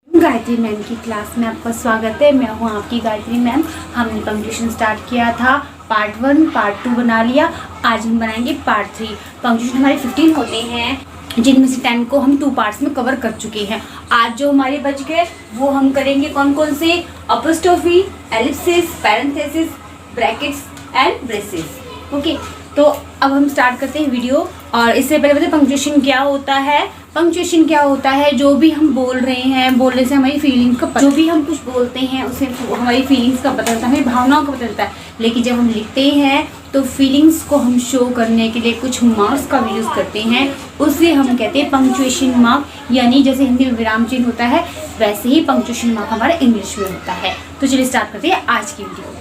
Gayatri ma'am की class में आपका स्वागत है। मैं हूँ आपकी गायत्री मैम। हमने पंक्चुएशन स्टार्ट किया था, पार्ट 1 पार्ट 2 बना लिया। आज हम बनाएंगे पार्ट 3। पंक्चुएशन हमारे 15 होते हैं, जिनमें से 10 को हम 2 पार्ट्स में कवर कर चुके हैं। आज जो हमारे बच गए वो हम करेंगे कौन कौन से? Apostrophe, Ellipsis, parenthesis, brackets and braces. Okay, तो अब हम स्टार्ट करते हैं वीडियो। और इससे पहले बताइए पंक्चुएशन क्या होता है। पंक्चुएशन क्या होता है? जो भी हम बोल रहे हैं, बोलने से हमारी फीलिंग्स का जो भी हम कुछ बोलते हैं उससे हमारी फीलिंग्स का पता चलता है, हमारी भावनाओं का पता चलता है। लेकिन जब हम लिखते हैं तो फीलिंग्स को हम शो करने के लिए कुछ मार्क्स का भी यूज़ करते हैं, उसे हम कहते हैं पंक्चुएशन मार्क। यानी जैसे हिंदी में विराम चिन्ह होता है, वैसे ही पंक्चुएशन मार्क हमारे इंग्लिश में होता है। तो चलिए स्टार्ट करते हैं आज की वीडियो।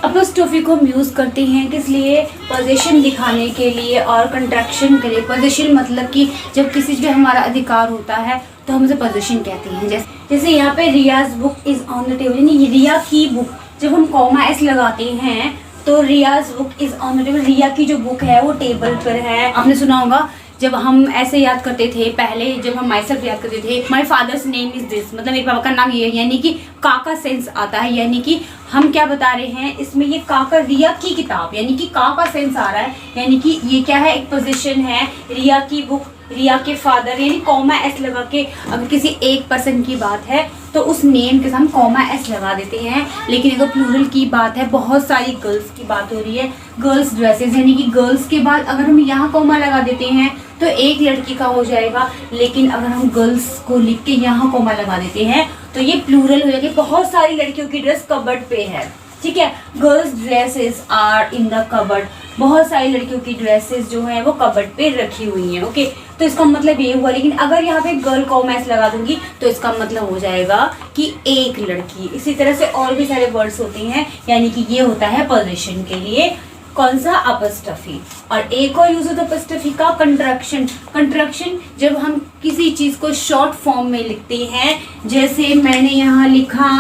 अपॉस्ट्रोफी को हम यूज़ करते हैं किस लिए? पोजीशन दिखाने के लिए और कंट्रैक्शन के लिए। पोजीशन मतलब कि जब किसी पे हमारा अधिकार होता है तो हम उसे पोजीशन कहते हैं। जैसे यहाँ पे Riya's book is on the table, यानी रिया की बुक। जब हम कॉमा एस लगाते हैं तो Riya's book is on the table, Riya की जो बुक है वो टेबल पर है। आपने सुना होगा जब हम ऐसे याद करते थे पहले, जब हम माई सेल्फ याद करते थे, my father's name is this, मतलब मेरे पापा का नाम ये है, यानी कि का सेंस आता है। यानी कि हम क्या बता रहे हैं इसमें, ये का रिया की किताब, यानी कि का सेंस आ रहा है। यानी कि ये क्या है? एक पोजीशन है। रिया की बुक, रिया के फादर, यानी कॉमा एस लगा के अगर किसी एक पर्सन की बात है तो उस नेम के साथ हम कॉमा एस लगा देते हैं। लेकिन अगर प्लूरल की बात है, बहुत सारी गर्ल्स की बात हो रही है, गर्ल्स ड्रेसेस, यानी कि गर्ल्स के बाद अगर हम यहाँ कॉमा लगा देते हैं तो एक लड़की का हो जाएगा। लेकिन अगर हम गर्ल्स को लिख के यहाँ कॉमा लगा देते हैं तो ये प्लूरल हो जाएगी। बहुत सारी लड़कियों की ड्रेस कबर्ड पे है, ठीक है। Girls dresses are in the cupboard, बहुत सारी लड़कियों की ड्रेसेस जो है वो कबर्ड पे रखी हुई हैं। ओके, तो इसका मतलब ये हुआ। लेकिन अगर यहाँ पे गर्ल कॉमा एस लगा दूंगी तो इसका मतलब हो जाएगा कि एक लड़की। इसी तरह से और भी सारे वर्ड्स होते हैं, यानी कि ये होता है पोजीशन के लिए कौन सा? अपॉस्ट्रोफी। और एक और यूज होता है अपॉस्ट्रोफी का कंट्रैक्शन। कंट्रैक्शन जब हम किसी चीज को शॉर्ट फॉर्म में लिखते हैं, जैसे मैंने यहाँ लिखा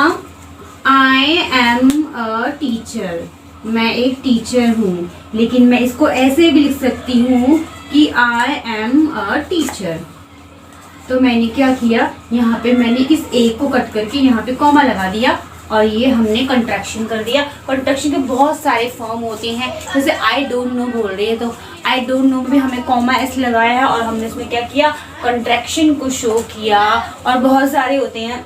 आई एम अ टीचर, मैं एक टीचर हूँ। लेकिन मैं इसको ऐसे भी लिख सकती हूँ कि आई एम अ टीचर। तो मैंने क्या किया, यहाँ पे मैंने इस एक को कट करके यहाँ पे कॉमा लगा दिया और ये हमने कंट्रैक्शन कर दिया। कंट्रैक्शन के बहुत सारे फॉर्म होते हैं। जैसे आई डोंट नो बोल रही है तो आई डोंट नो भी हमें कॉमा एस लगाया है और हमने इसमें क्या किया? कंट्रैक्शन को शो किया। और बहुत सारे होते हैं,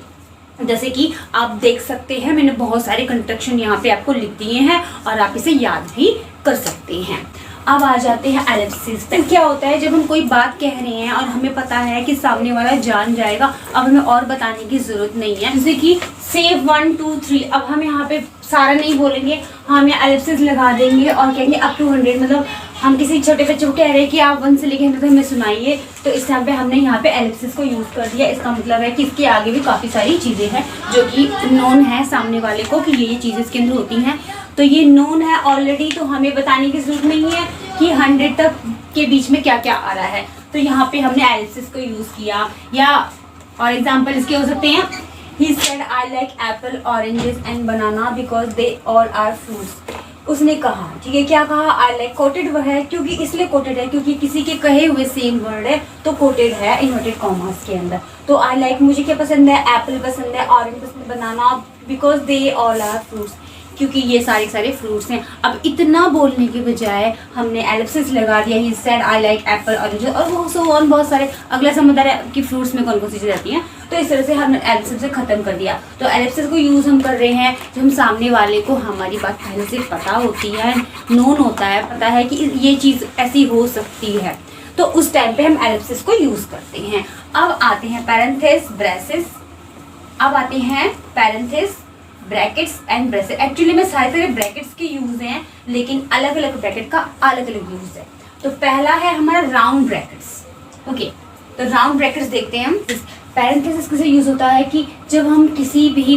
जैसे कि आप देख सकते हैं मैंने बहुत सारे कंट्रैक्शन यहाँ पे आपको लिख दिए हैं और आप इसे याद भी कर सकते हैं। अब आ जाते हैं एलिप्सिस पे। क्या होता है? जब हम कोई बात कह रहे हैं और हमें पता है कि सामने वाला जान जाएगा, अब हमें और बताने की जरूरत नहीं है। जैसे कि से 1 2 3, अब हम यहाँ पे सारा नहीं बोलेंगे, हम यहाँ एलिप्सिस लगा देंगे और कहेंगे अप टू 100। मतलब हम किसी छोटे बच्चे को कह रहे हैं कि आप 1 से लेकर 100 तक हमें सुनाइए, तो इस टाइम पे हमने यहाँ पे एलिप्सिस को यूज़ कर दिया। इसका मतलब है कि इसके आगे भी काफ़ी सारी चीज़ें हैं जो कि नोन है सामने वाले को कि ये चीज़ें इसके अंदर होती हैं। तो ये नोन है ऑलरेडी, तो हमें बताने की जरूरत नहीं है कि 100 तक के बीच में क्या क्या आ रहा है। तो यहाँ पे हमने एलिप्सिस को यूज़ किया। या और एग्जाम्पल इसके हो सकते हैं, He said I like apple, oranges and banana because they all are fruits. उसने कहा, ठीक है, क्या कहा? I like. कोटेड वह है क्योंकि इसलिए कोटेड है क्योंकि किसी के कहे हुए सेम वर्ड है तो कोटेड है इन्वर्टेड कॉमास के अंदर। तो आई लाइक, मुझे क्या पसंद है? एप्पल पसंद है, ऑरेंज पसंद है, banana, because they all are fruits, क्योंकि ये सारे फ्रूट्स हैं। अब इतना बोलने के बजाय हमने एलिप्सिस लगा दिया। He said I like Apple, orange और वो सो ऑन, बहुत सारे अगला समझदार है कि फ्रूट्स में कौन कौन सी चीज़ें रहती हैं। तो इस तरह से हमने एलिप्सिस से ख़त्म कर दिया। तो एलिप्सिस को यूज़ हम कर रहे हैं जब हम सामने वाले को हमारी बात पहले से पता होती है, नोन होता है, पता है कि ये चीज़ ऐसी हो सकती है, तो उस टाइम पे हम एलिप्सिस को यूज़ करते हैं। अब आते हैं पैरेंथेस, ब्रेसेस। अब आते हैं पैरेंथेस, ब्रैकेट्स एंड ब्रेसेस। एक्चुअली में सारे तरह ब्रैकेट्स के यूज़ हैं, लेकिन अलग अलग ब्रैकेट का अलग अलग यूज़ है। तो पहला है हमारा राउंड ब्रैकेट्स। ओके, तो राउंड ब्रैकेट्स देखते हैं हम। पैरेंथेसिस कैसे यूज़ होता है कि जब हम किसी भी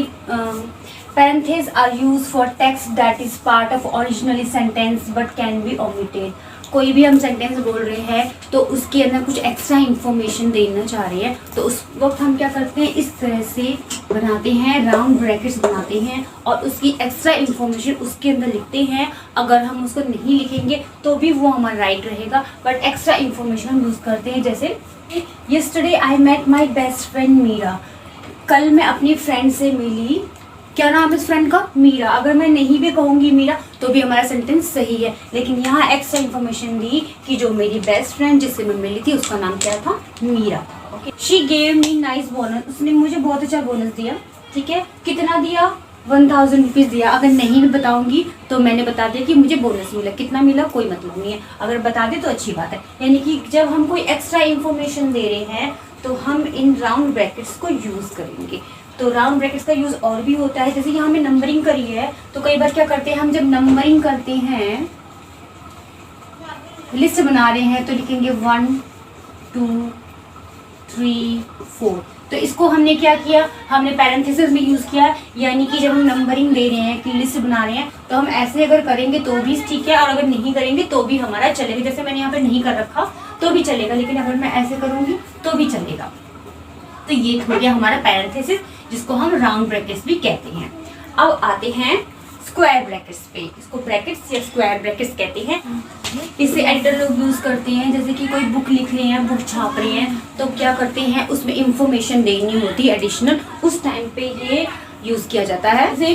parentheses are used for text that is part of originally sentence but can be omitted. कोई भी हम सेंटेंस बोल रहे हैं तो उसके अंदर कुछ एक्स्ट्रा इन्फॉर्मेशन देना चाह रहे हैं, तो उस वक्त हम क्या करते हैं, इस तरह से बनाते हैं, राउंड ब्रैकेट्स बनाते हैं और उसकी एक्स्ट्रा इन्फॉर्मेशन उसके अंदर लिखते हैं। अगर हम उसको नहीं लिखेंगे तो भी वो हमारा राइट रहेगा, बट एक्स्ट्रा इन्फॉर्मेशन हम यूज़ करते हैं। जैसे yesterday I met my best friend Meera, कल मैं अपनी फ्रेंड से मिली, क्या नाम है इस फ्रेंड का, मीरा। अगर मैं नहीं भी कहूँगी मीरा तो भी हमारा सेंटेंस सही है, लेकिन यहाँ एक्स्ट्रा इन्फॉर्मेशन दी कि जो मेरी बेस्ट फ्रेंड जिससे मैं मिली थी उसका नाम क्या था, Meera. Okay, she gave me nice bonus, उसने मुझे बहुत अच्छा बोनस दिया। ठीक है, कितना दिया, 1000 रुपीज़ दिया। अगर नहीं मैं बताऊंगी तो मैंने बता दिया कि मुझे बोनस मिला, कितना मिला कोई मतलब नहीं है, अगर बता दे तो अच्छी बात है। यानी कि जब हम कोई एक्स्ट्रा इन्फॉर्मेशन दे रहे हैं तो हम इन राउंड ब्रैकेट्स को यूज़ करेंगे। तो राउंड ब्रैकेट्स का यूज़ और भी होता है, जैसे यहाँ हमें नंबरिंग करी है तो कई बार क्या करते हैं, हम जब नंबरिंग करते हैं, लिस्ट बना रहे हैं तो लिखेंगे 1 2 3 4। तो इसको हमने क्या किया, हमने पैरेंथेसिस में यूज़ किया, यानी कि जब हम नंबरिंग दे रहे हैं कि लिस्ट बना रहे हैं तो हम ऐसे अगर करेंगे तो भी ठीक है, और अगर नहीं करेंगे तो भी हमारा चलेगा। जैसे मैंने यहाँ पे नहीं कर रखा तो भी चलेगा, लेकिन अगर मैं ऐसे करूँगी तो भी चलेगा। तो ये हो गया हमारा पैरेंथेसिस, जिसको हम राउंड ब्रैकेट्स भी कहते हैं। अब आते हैं स्क्वायर ब्रैकेट्स पे, इसको ब्रैकेट्स या स्क्वायर ब्रैकेट्स कहते हैं। इसे एडिटर लोग यूज़ करते हैं, जैसे कि कोई बुक लिख रहे हैं, बुक छाप रहे हैं, तो क्या करते हैं, उसमें इंफॉर्मेशन देनी होती है एडिशनल, उस टाइम पे ये यूज़ किया जाता है। जैसे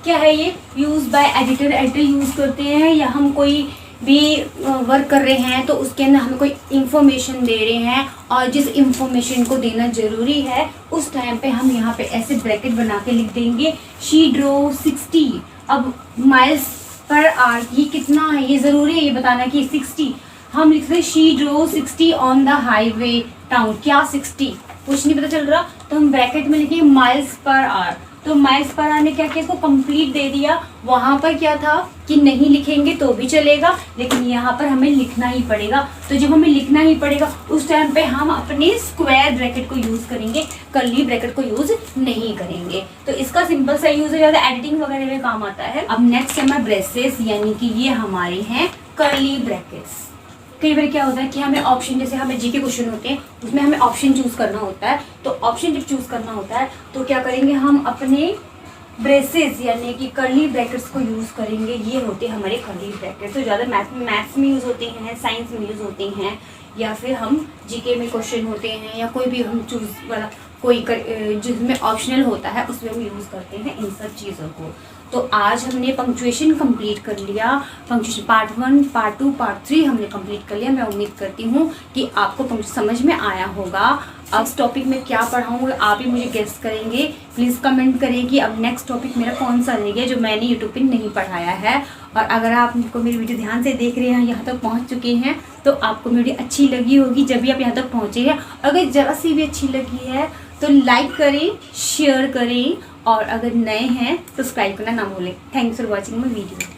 क्या है ये, use by editor, editor use करते हैं, या हम कोई भी वर्क कर रहे हैं तो उसके अंदर हमें कोई इंफॉर्मेशन दे रहे हैं और जिस इंफॉर्मेशन को देना ज़रूरी है उस टाइम पे हम यहाँ पे ऐसे ब्रैकेट बना के लिख देंगे, शी ड्रो 60। अब माइल्स पर आवर ये कितना है, ये ज़रूरी है ये बताना कि 60। हम लिखते हैं she drove 60 on the highway town, क्या 60 कुछ नहीं पता चल रहा, तो हम ब्रैकेट में लिखेंगे माइल्स पर आवर। तो माइल्स पर आवर ने क्या किया, इसको कंप्लीट दे दिया। वहाँ पर क्या था कि नहीं लिखेंगे तो भी चलेगा, लेकिन यहाँ पर हमें लिखना ही पड़ेगा। तो जब हमें लिखना ही पड़ेगा उस टाइम पे हम अपने स्क्वायर ब्रैकेट को यूज़ करेंगे, कर्ली ब्रैकेट को यूज़ नहीं करेंगे। तो इसका सिंपल सा यूज़ है, ज़्यादा एडिटिंग वगैरह में काम आता है। अब नेक्स्ट है ब्रेसेस, यानी कि ये हमारे हैं कर्ली ब्रैकेट्स। कई बार क्या होता है कि हमें ऑप्शन, जैसे हमें जीके क्वेश्चन होते हैं उसमें हमें ऑप्शन चूज़ करना होता है, तो ऑप्शन जब चूज़ करना होता है तो क्या करेंगे, हम अपने ब्रेसेस यानी कि कर्ली ब्रैकेट्स को यूज़ करेंगे। ये होते हैं हमारे कर्ली ब्रैकेट। तो ज़्यादा मैथ्स में यूज़ होते हैं, साइंस में यूज़ होते हैं, या फिर हम जीके में क्वेश्चन होते हैं, या कोई भी हम चूज़ वाला कोई जिसमें ऑप्शनल होता है उसमें हम यूज़ करते हैं इन सब चीज़ों को। तो आज हमने पंक्चुएशन कंप्लीट कर लिया, पंक्चुएशन पार्ट 1, पार्ट 2, पार्ट 3 हमने कंप्लीट कर लिया। मैं उम्मीद करती हूँ कि आपको समझ में आया होगा। अब इस टॉपिक में क्या पढ़ाऊँ आप ही मुझे गेस करेंगे, प्लीज़ कमेंट करें कि अब नेक्स्ट टॉपिक मेरा कौन सा रहेगा जो मैंने यूट्यूब पे नहीं पढ़ाया है। और अगर आपको मेरी वीडियो ध्यान से देख रहे हैं, यहाँ तक पहुँच चुके हैं, तो आपको मेरी वीडियो अच्छी लगी होगी जब भी आप यहाँ तक पहुँचे हैं। अगर ज़रा सी भी अच्छी लगी है तो लाइक करें, शेयर करें, और अगर नए हैं तो सब्सक्राइब करना ना भूलें। Thanks for watching my video.